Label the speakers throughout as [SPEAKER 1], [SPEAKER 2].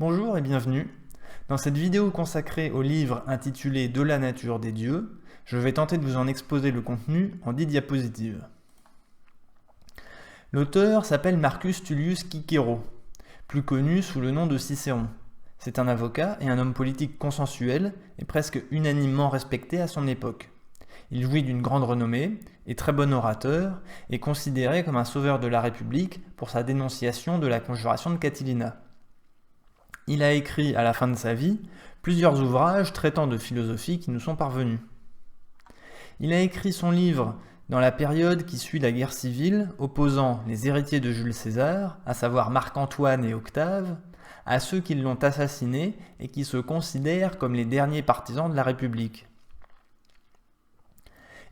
[SPEAKER 1] Bonjour et bienvenue. Dans cette vidéo consacrée au livre intitulé De la nature des dieux, je vais tenter de vous en exposer le contenu en 10 diapositives. L'auteur s'appelle Marcus Tullius Cicero, plus connu sous le nom de Cicéron. C'est un avocat et un homme politique consensuel et presque unanimement respecté à son époque. Il jouit d'une grande renommée, est très bon orateur et considéré comme un sauveur de la République pour sa dénonciation de la conjuration de Catilina. Il a écrit à la fin de sa vie plusieurs ouvrages traitant de philosophie qui nous sont parvenus. Il a écrit son livre dans la période qui suit la guerre civile opposant les héritiers de Jules César, à savoir Marc-Antoine et Octave, à ceux qui l'ont assassiné et qui se considèrent comme les derniers partisans de la République.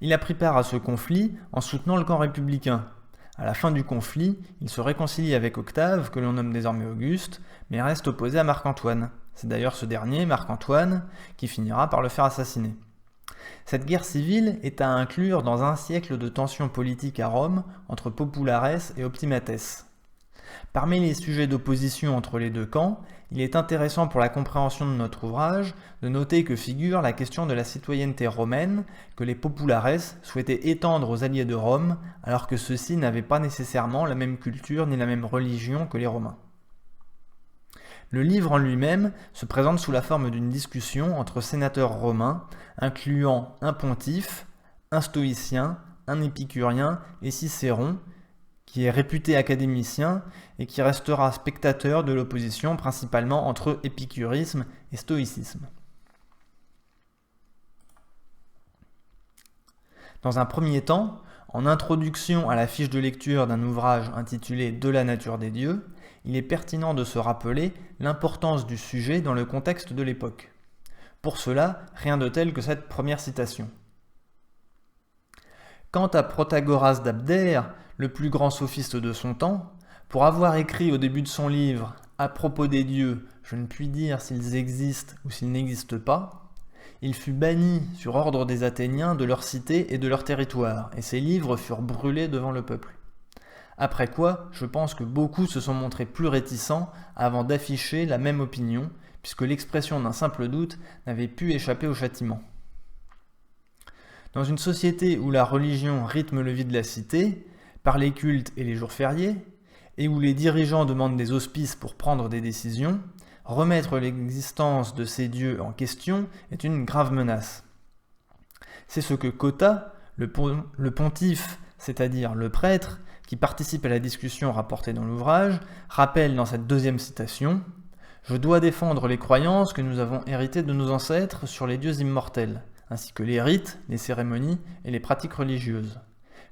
[SPEAKER 1] Il a pris part à ce conflit en soutenant le camp républicain. À la fin du conflit, il se réconcilie avec Octave, que l'on nomme désormais Auguste, mais reste opposé à Marc-Antoine. C'est d'ailleurs ce dernier, Marc-Antoine, qui finira par le faire assassiner. Cette guerre civile est à inclure dans un siècle de tensions politiques à Rome entre Populares et Optimates. Parmi les sujets d'opposition entre les deux camps, il est intéressant pour la compréhension de notre ouvrage de noter que figure la question de la citoyenneté romaine que les Populares souhaitaient étendre aux alliés de Rome alors que ceux-ci n'avaient pas nécessairement la même culture ni la même religion que les Romains. Le livre en lui-même se présente sous la forme d'une discussion entre sénateurs romains incluant un pontife, un stoïcien, un épicurien et Cicéron, qui est réputé académicien et qui restera spectateur de l'opposition principalement entre épicurisme et stoïcisme. Dans un premier temps, en introduction à la fiche de lecture d'un ouvrage intitulé De la nature des dieux, il est pertinent de se rappeler l'importance du sujet dans le contexte de l'époque. Pour cela, rien de tel que cette première citation. Quant à Protagoras d'Abdère, le plus grand sophiste de son temps, pour avoir écrit au début de son livre « À propos des dieux, je ne puis dire s'ils existent ou s'ils n'existent pas », il fut banni sur ordre des Athéniens de leur cité et de leur territoire, et ses livres furent brûlés devant le peuple. Après quoi, je pense que beaucoup se sont montrés plus réticents avant d'afficher la même opinion, puisque l'expression d'un simple doute n'avait pu échapper au châtiment. Dans une société où la religion rythme le vie de la cité, par les cultes et les jours fériés, et où les dirigeants demandent des auspices pour prendre des décisions, remettre l'existence de ces dieux en question est une grave menace. C'est ce que Cotta, le pontife, c'est-à-dire le prêtre, qui participe à la discussion rapportée dans l'ouvrage, rappelle dans cette deuxième citation « Je dois défendre les croyances que nous avons héritées de nos ancêtres sur les dieux immortels, ainsi que les rites, les cérémonies et les pratiques religieuses.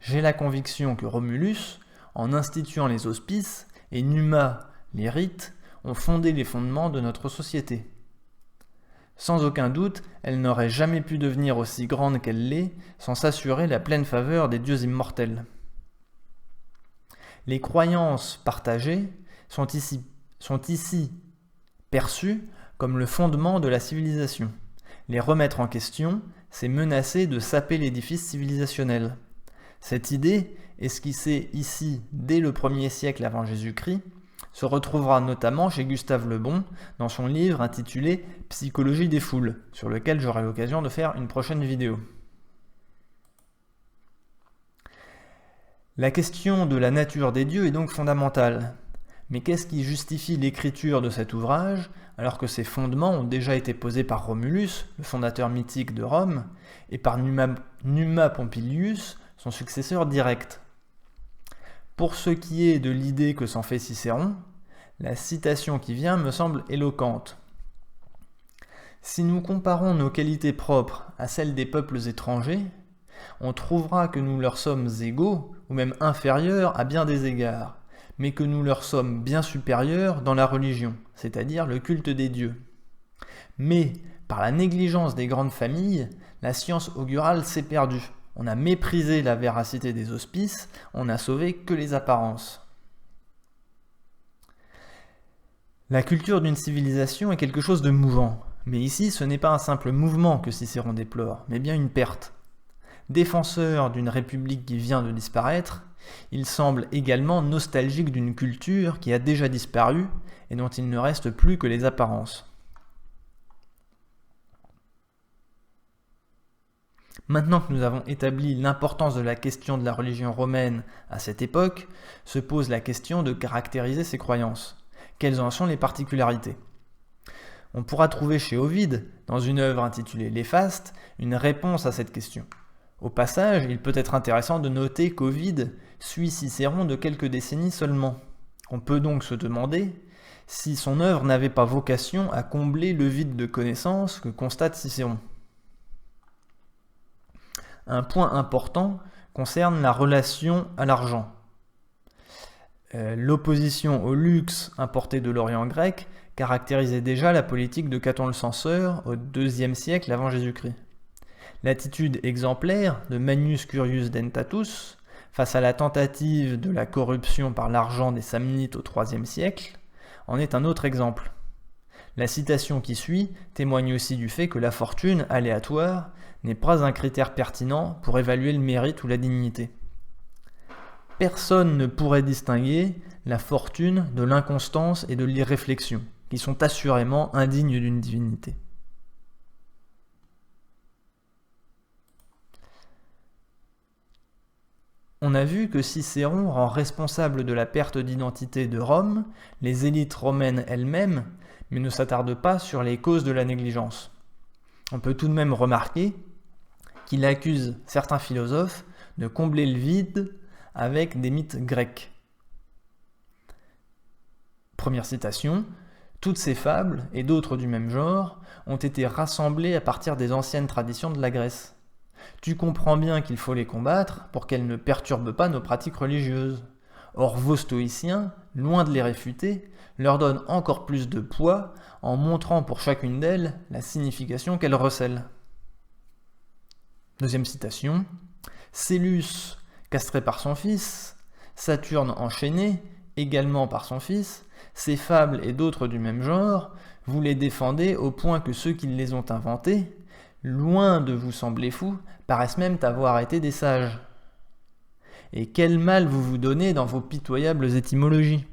[SPEAKER 1] J'ai la conviction que Romulus, en instituant les auspices, et Numa, les rites, ont fondé les fondements de notre société. Sans aucun doute, elle n'aurait jamais pu devenir aussi grande qu'elle l'est sans s'assurer la pleine faveur des dieux immortels. Les croyances partagées sont ici perçues comme le fondement de la civilisation. Les remettre en question, c'est menacer de saper l'édifice civilisationnel. Cette idée, esquissée ici dès le 1er siècle avant Jésus-Christ, se retrouvera notamment chez Gustave Le Bon dans son livre intitulé « Psychologie des foules », sur lequel j'aurai l'occasion de faire une prochaine vidéo. La question de la nature des dieux est donc fondamentale. Mais qu'est-ce qui justifie l'écriture de cet ouvrage, alors que ses fondements ont déjà été posés par Romulus, le fondateur mythique de Rome, et par Numa Pompilius, son successeur direct? Pour ce qui est de l'idée que s'en fait Cicéron, la citation qui vient me semble éloquente. Si nous comparons nos qualités propres à celles des peuples étrangers, on trouvera que nous leur sommes égaux, ou même inférieurs à bien des égards, mais que nous leur sommes bien supérieurs dans la religion, c'est-à-dire le culte des dieux. Mais, par la négligence des grandes familles, la science augurale s'est perdue. On a méprisé la véracité des auspices, on n'a sauvé que les apparences. La culture d'une civilisation est quelque chose de mouvant, mais ici ce n'est pas un simple mouvement que Cicéron déplore, mais bien une perte. Défenseur d'une république qui vient de disparaître, il semble également nostalgique d'une culture qui a déjà disparu et dont il ne reste plus que les apparences. Maintenant que nous avons établi l'importance de la question de la religion romaine à cette époque, se pose la question de caractériser ses croyances. Quelles en sont les particularités ? On pourra trouver chez Ovide, dans une œuvre intitulée Les Fastes, une réponse à cette question. Au passage, il peut être intéressant de noter qu'Ovide suit Cicéron de quelques décennies seulement. On peut donc se demander si son œuvre n'avait pas vocation à combler le vide de connaissances que constate Cicéron. Un point important concerne la relation à l'argent. L'opposition au luxe importé de l'Orient grec caractérisait déjà la politique de Caton le Censeur au IIe siècle avant Jésus-Christ. L'attitude exemplaire de Manius Curius Dentatus face à la tentative de la corruption par l'argent des Samnites au IIIe siècle en est un autre exemple. La citation qui suit témoigne aussi du fait que la fortune aléatoire n'est pas un critère pertinent pour évaluer le mérite ou la dignité. Personne ne pourrait distinguer la fortune de l'inconstance et de l'irréflexion, qui sont assurément indignes d'une divinité. On a vu que Cicéron rend responsable de la perte d'identité de Rome les élites romaines elles-mêmes, mais ne s'attarde pas sur les causes de la négligence. On peut tout de même remarquer qu'il accuse certains philosophes de combler le vide avec des mythes grecs. Première citation, « Toutes ces fables, et d'autres du même genre, ont été rassemblées à partir des anciennes traditions de la Grèce. Tu comprends bien qu'il faut les combattre pour qu'elles ne perturbent pas nos pratiques religieuses. Or vos stoïciens, loin de les réfuter, leur donnent encore plus de poids en montrant pour chacune d'elles la signification qu'elles recèlent. » Deuxième citation, « Célus, castré par son fils, Saturne enchaîné, également par son fils, ces fables et d'autres du même genre, vous les défendez au point que ceux qui les ont inventées, loin de vous sembler fous, paraissent même avoir été des sages. Et quel mal vous vous donnez dans vos pitoyables étymologies. »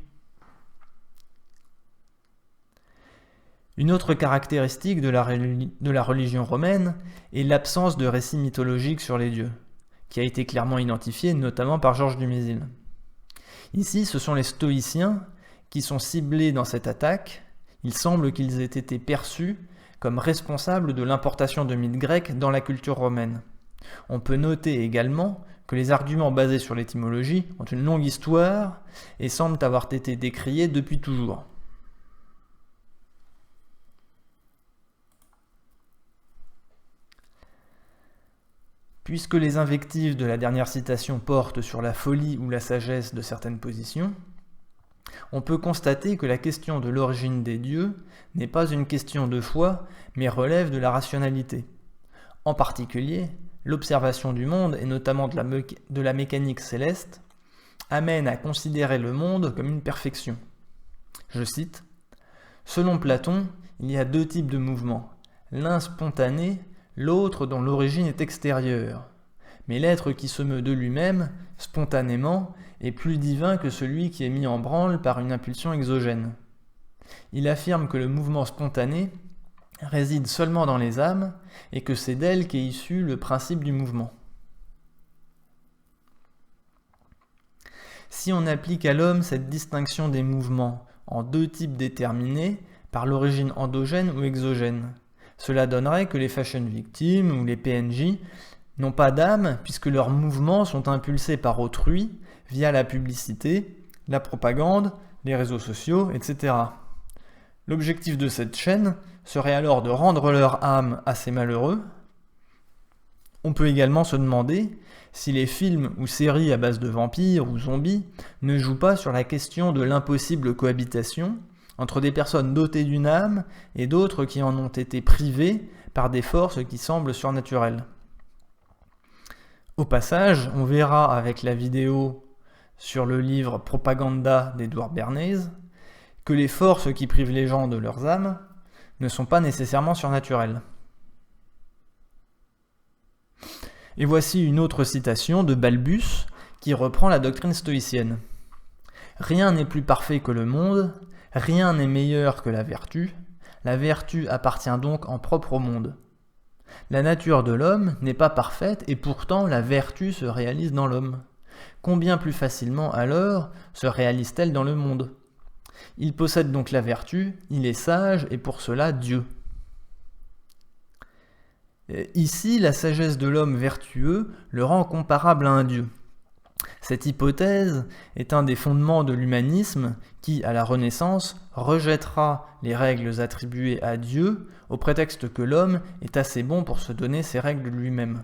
[SPEAKER 1] Une autre caractéristique de la religion romaine est l'absence de récits mythologiques sur les dieux, qui a été clairement identifiée notamment par Georges Dumézil. Ici, ce sont les stoïciens qui sont ciblés dans cette attaque. Il semble qu'ils aient été perçus comme responsables de l'importation de mythes grecs dans la culture romaine. On peut noter également que les arguments basés sur l'étymologie ont une longue histoire et semblent avoir été décriés depuis toujours. Puisque les invectives de la dernière citation portent sur la folie ou la sagesse de certaines positions, on peut constater que la question de l'origine des dieux n'est pas une question de foi, mais relève de la rationalité. En particulier, l'observation du monde, et notamment de la mécanique céleste, amène à considérer le monde comme une perfection. Je cite, « Selon Platon, il y a deux types de mouvements, l'un spontané, l'autre dont l'origine est extérieure. Mais l'être qui se meut de lui-même, spontanément, est plus divin que celui qui est mis en branle par une impulsion exogène. Il affirme que le mouvement spontané réside seulement dans les âmes et que c'est d'elles qu'est issu le principe du mouvement. Si on applique à l'homme cette distinction des mouvements en deux types déterminés par l'origine endogène ou exogène, cela donnerait que les fashion victims ou les PNJ n'ont pas d'âme puisque leurs mouvements sont impulsés par autrui via la publicité, la propagande, les réseaux sociaux, etc. L'objectif de cette chaîne serait alors de rendre leur âme à ces malheureux. On peut également se demander si les films ou séries à base de vampires ou zombies ne jouent pas sur la question de l'impossible cohabitation entre des personnes dotées d'une âme et d'autres qui en ont été privées par des forces qui semblent surnaturelles. Au passage, on verra avec la vidéo sur le livre Propaganda d'Edward Bernays que les forces qui privent les gens de leurs âmes ne sont pas nécessairement surnaturelles. Et voici une autre citation de Balbus qui reprend la doctrine stoïcienne. « Rien n'est plus parfait que le monde, rien n'est meilleur que la vertu appartient donc en propre au monde. La nature de l'homme n'est pas parfaite et pourtant la vertu se réalise dans l'homme. Combien plus facilement alors se réalise-t-elle dans le monde ? Il possède donc la vertu, il est sage et pour cela Dieu. » Ici, la sagesse de l'homme vertueux le rend comparable à un dieu. Cette hypothèse est un des fondements de l'humanisme qui, à la Renaissance, rejettera les règles attribuées à Dieu au prétexte que l'homme est assez bon pour se donner ses règles lui-même.